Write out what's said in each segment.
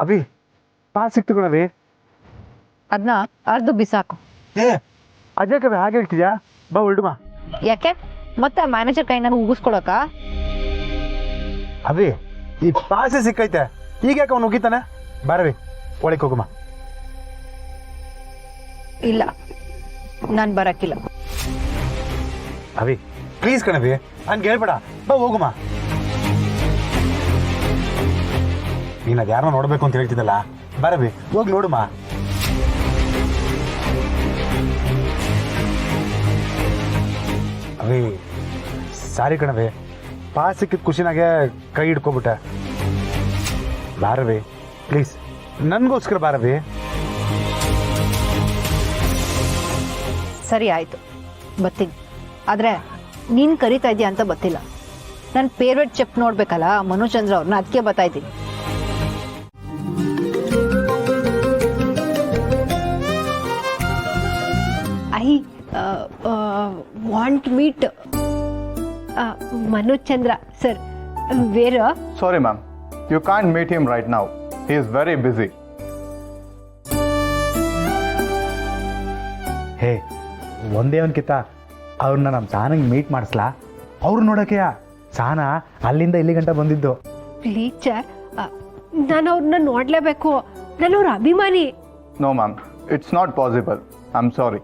Abhi pass ಸಿಕ್ತು ಕಣವಿ. ಅದನ್ನ ಅರ್ದು ಬಿಸಾಕು. ಏ ಅದೇ ಕವಿ ಹಾಗೆ ಹೇಳ್ತಿದ್ಯಾ? ಬಾ ಹೊರಡು ಬಾ. ಯಾಕೆ ಮತ್ತೆ ಮ್ಯಾನೇಜರ್ ಕೈನಾಗ ಉಗಿಸ್ಕೊಳಕ? ಅಭಿ ಈ ಪಾಸೆ ಸಿಕ್ಕೈತೆ, ಈಗ ಯಾಕೆ ಅವ್ನು ಉಗಿತಾನೆ? ಬಾರವಿ ಒಳಗೆ ಹೋಗಮ್ಮ. ಇಲ್ಲ, ನಾನು ಬರಕ್ಕಿಲ್ಲ. ಅಭಿ ಪ್ಲೀಸ್ ಕಣವಿ, ಹಂಗೆ ಹೇಳ್ಬೇಡ. ಬಾ ಹೋಗಮ್ಮ. ನೀನು ಅದು ಯಾರನ್ನ ನೋಡ್ಬೇಕು ಅಂತ ಹೇಳ್ತಿದ್ದಲ್ಲ, ಬರವಿ ಹೋಗಿ ನೋಡುಮ್ಮ. ಅಭಿ ಸಾರಿ ಕಣವಿ, ಪಾಸ್ ಸಿಕ್ಕಿದ ಖುಷಿನಾಗೆ ಕೈ ಹಿಡ್ಕೊಬಿಟ್ಟೆ. ಬಾರವಿ ಪ್ಲೀಸ್, ನನಗೋಸ್ಕರ ಬಾರವಿ. ಸರಿ ಆಯ್ತು, ಬರ್ತೀನಿ. ಆದ್ರೆ ನೀನ್ ಕರಿತಾ ಇದೀಯ ಅಂತ ಗೊತ್ತಿಲ್ಲ. ನನ್ನ ಫೇವ್ರೆಟ್ ಚೆಫ್ ನೋಡ್ಬೇಕಲ್ಲ ಮನುಚಂದ್ರ ಅವ್ರನ್ನ, ಅದಕ್ಕೆ ಬರ್ತಾ ಇದ್ದೀನಿ. I want meet Manuchandra sir. Where? Sorry ma'am, you can't meet him right now. He is very busy. ಹೇ ಒಂದೇ ಒಂದ್ಕಿತ ಅವ್ರನ್ನ ನಮ್ಮ ಸಹನಂಗೆ ಮೀಟ್ ಮಾಡಿಸ್ಲಾ? ಅವ್ರು ನೋಡೋಕೆಯಾ ಸಹನ ಅಲ್ಲಿಂದ ಇಲ್ಲಿ ಗಂಟ ಬಂದಿದ್ದು. ಪ್ಲೀಸ್ ಸರ್, ನಾನು ಅವ್ರನ್ನ ನೋಡ್ಲೇಬೇಕು. ನಾನು ಅವ್ರ ಅಭಿಮಾನಿ. No ma'am, it's not possible. I'm sorry.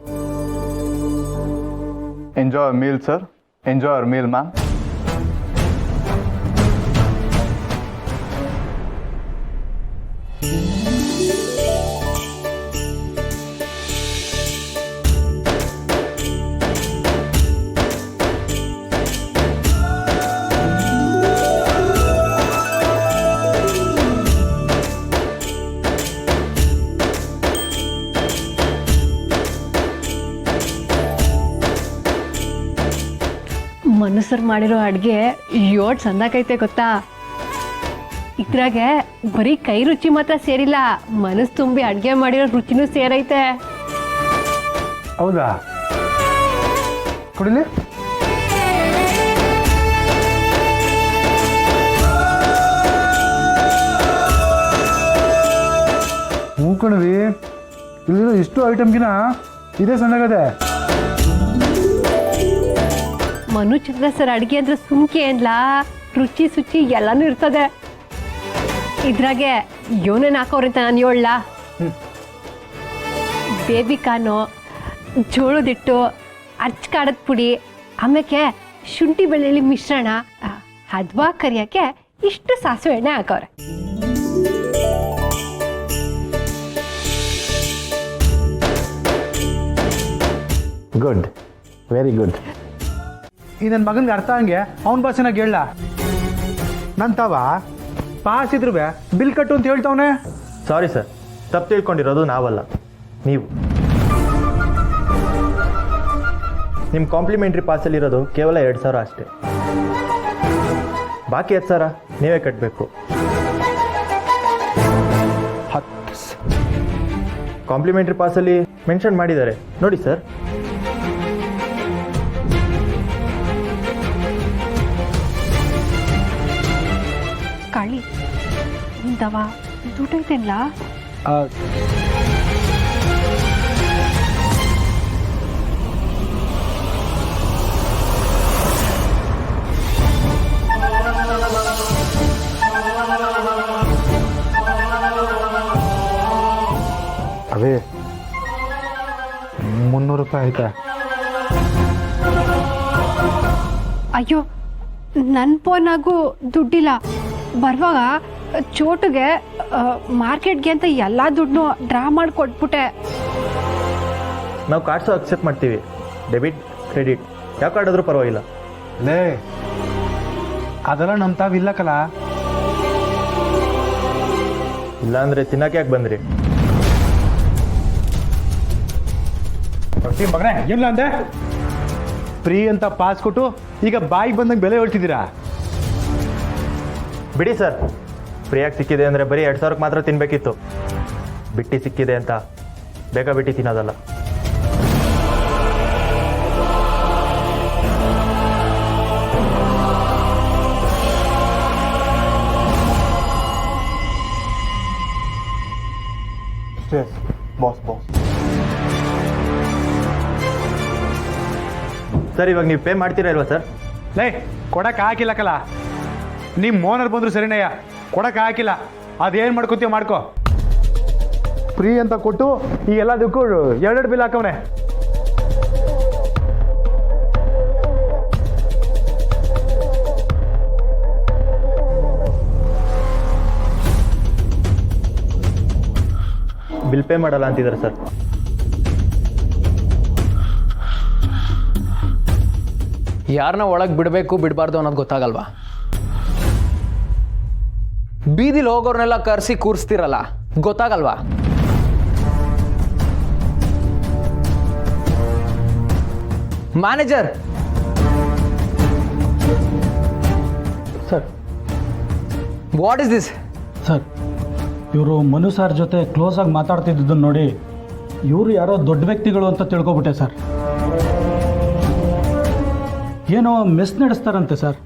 Enjoy your meal sir. Enjoy your meal ma'am. ಮನುಸರ್ ಮಾಡಿರೋ ಅಡ್ಗೆ ಯೋಡ್ ಸಂದಾಕೈತೆ ಗೊತ್ತಾ? ಇದ್ರಾಗೆ ಬರೀ ಕೈ ರುಚಿ ಮಾತ್ರ ಸೇರಿಲ್ಲ, ಮನಸ್ಸು ತುಂಬಿ ಅಡ್ಗೆ ಮಾಡಿರೋ ರುಚಿನೂ ಸೇರೈತೆ. ಹೌದಾ? ಕೊಡಲಿ. ಹೂ ಕಣವಿ, ಇಲ್ಲಿರೋ ಇಷ್ಟು ಐಟಮ್ಗಿನ ಇದೇ ಸಣ್ಣಗದೆ. ಮನುಚಂದ್ರ ಸರ್ ಅಡ್ಗೆ ಅಂದ್ರೆ ಸುಮ್ಕೆ ಏನ್ಲಾ, ರುಚಿ ಸುಚಿ ಎಲ್ಲಾನು ಇರ್ತದೆ. ಇದ್ರಾಗೆ ಯೋನೇನ್ ಹಾಕೋರಂತ ನಾನು ಹೇಳಲ್ಲ. ಬೇಬಿಕಾನು, ಜೋಳದಿಟ್ಟು, ಅರ್ಚಕಾಡದ ಪುಡಿ, ಆಮೇಲೆ ಶುಂಠಿ ಬೆಳ್ಳುಳ್ಳಿ ಮಿಶ್ರಣ, ಹದ್ವಾ ಕರಿಯಕ್ಕೆ ಇಷ್ಟು ಸಾಸಿವೆ ಎಣ್ಣೆ ಹಾಕವ್ರೆ. Good, very good. ಈ ನನ್ನ ಮಗನಿಗೆ ಅರ್ಥ ಹಂಗೆ ಅವನ ಭಾಷೆನಾಗ ಹೇಳ. ನನ್ನ ತಾವ ಪಾಸ್ ಇದ್ರು ಬಿಲ್ ಕಟ್ಟು ಅಂತ ಹೇಳ್ತಾವನೆ. ಸಾರಿ ಸರ್, ತಪ್ಪು ತಿಳ್ಕೊಂಡಿರೋದು ನಾವಲ್ಲ, ನೀವು. ನಿಮ್ಮ ಕಾಂಪ್ಲಿಮೆಂಟ್ರಿ ಪಾಸಲ್ಲಿರೋದು ಕೇವಲ 2,000 ಅಷ್ಟೇ. ಬಾಕಿ 10,000 ನೀವೇ ಕಟ್ಟಬೇಕು. ಕಾಂಪ್ಲಿಮೆಂಟ್ರಿ ಪಾಸಲ್ಲಿ ಮೆನ್ಷನ್ ಮಾಡಿದ್ದಾರೆ ನೋಡಿ ಸರ್. ಕಾಳಿ ನಿಂದವ ದುಡ್ಡೈತೆಲ್ಲ. ಅವೇ 300 ರೂಪಾಯಿ ಆಯ್ತಾ? ಅಯ್ಯೋ, ನನ್ನ ಫೋನಾಗೂ ದುಡ್ಡಿಲ್ಲ. ಬರುವಾಗ ಚೋಟುಗೆ ಮಾರ್ಕೆಟ್ಗೆ ಅಂತ ಎಲ್ಲ ದುಡ್ಡು ಡ್ರಾ ಮಾಡಿ ಕೊಟ್ಬಿಟ್ಟೆ. ನಾವು ಕಾರ್ಡ್ಸು ಅಕ್ಸೆಪ್ಟ್ ಮಾಡ್ತೀವಿ, ಡೆಬಿಟ್ ಕ್ರೆಡಿಟ್ ಯಾವ ಕಾರ್ಡ್ ಆದರೂ ಪರವಾಗಿಲ್ಲ. ಲೇ ಅದೆಲ್ಲ ನಮ್ಮ ತಾವಿಲ್ಲ ಕಲ. ಇಲ್ಲಾಂದರೆ ತಿನ್ನಕ್ಕೆ ಯಾಕೆ ಬಂದ್ರಿ? ಮಗನೇ ಏನಿಲ್ಲ ಅಂದೆ? ಫ್ರೀ ಅಂತ ಪಾಸ್ ಕೊಟ್ಟು ಈಗ ಬಾಯಿಗೆ ಬಂದಂಗೆ ಬೆಲೆ ಹೇಳ್ತಿದ್ದೀರಾ? ಬಿಡಿ ಸರ್, ಫ್ರೀಯಾಗಿ ಸಿಕ್ಕಿದೆ ಅಂದರೆ ಬರೀ 2,000ಕ್ಕೆ ಮಾತ್ರ ತಿನ್ನಬೇಕಿತ್ತು. ಬಿಟ್ಟು ಸಿಕ್ಕಿದೆ ಅಂತ ಬೇಗ ಬಿಟ್ಟು ತಿನ್ನೋದಲ್ಲ. Yes, boss. ಸರ್ ಇವಾಗ ನೀವು ಪೇ ಮಾಡ್ತೀರಾ ಇಲ್ವಾ ಸರ್? ಲೇ ಕೊಡಕ್ಕೆ ಹಾಕಿಲ್ಲಕಲ್ಲ, ನಿಮ್ಮ ಓನರ್ ಬಂದ್ರು ಸರಿನಯ್ಯ, ಕೊಡಕ್ಕೆ ಹಾಕಿಲ್ಲ. ಅದೇನು ಮಾಡ್ಕೊತೀವಿ ಮಾಡ್ಕೊ. ಫ್ರೀ ಅಂತ ಕೊಟ್ಟು ಈ ಎಲ್ಲದಕ್ಕೂ ಎರಡೆರಡು ಬಿಲ್ ಹಾಕವನೆ. ಬಿಲ್ ಪೇ ಮಾಡಲ್ಲ ಅಂತಿದ್ದಾರೆ ಸರ್. ಯಾರನ್ನ ಒಳಗೆ ಬಿಡಬೇಕು ಬಿಡಬಾರ್ದು ಅನ್ನೋದು ಗೊತ್ತಾಗಲ್ವಾ? ಬೀದಿಲಿ ಹೋಗೋರ್ನೆಲ್ಲ ಕರೆಸಿ ಕೂರಿಸ್ತಿರಲ್ಲ, ಗೊತ್ತಾಗಲ್ವಾ? Manager sir, what is this? Sir, ಇವರು ಮನು ಸರ್ ಜೊತೆ ಕ್ಲೋಸ್ ಆಗಿ ಮಾತಾಡ್ತಿದ್ದನ್ನು ನೋಡಿ ಇವರು ಯಾರೋ ದೊಡ್ಡ ವ್ಯಕ್ತಿಗಳು ಅಂತ ತಿಳ್ಕೊಬಿಟ್ಟೆ ಸರ್. ಏನೋ ಮೆಸ್ ನಡೆಸ್ತಾರಂತೆ ಸರ್.